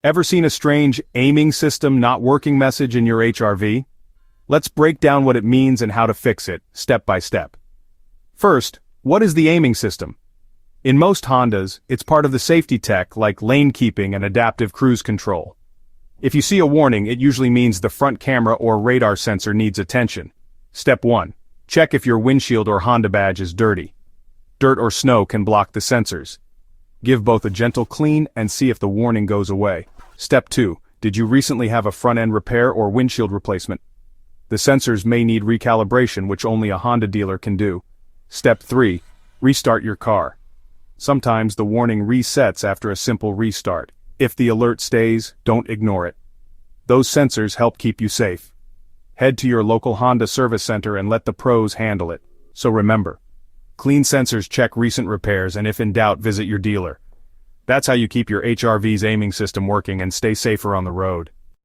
Ever seen a strange aiming system not working message in your HRV? Let's break down what it means and how to fix it, step by step. First, what is the aiming system? In most Hondas, it's part of the safety tech like lane keeping and adaptive cruise control. If you see a warning, it usually means the front camera or radar sensor needs attention. Step 1. Check if your windshield or Honda badge is dirty. Dirt or snow can block the sensors. Give both a gentle clean and see if the warning goes away. Step 2. Did you recently have a front-end repair or windshield replacement? The sensors may need recalibration, which only a Honda dealer can do. Step 3. Restart your car. Sometimes the warning resets after a simple restart. If the alert stays, don't ignore it. Those sensors help keep you safe. Head to your local Honda service center and let the pros handle it. So remember, clean sensors, check recent repairs, and if in doubt, visit your dealer. That's how you keep your HRV's aiming system working and stay safer on the road.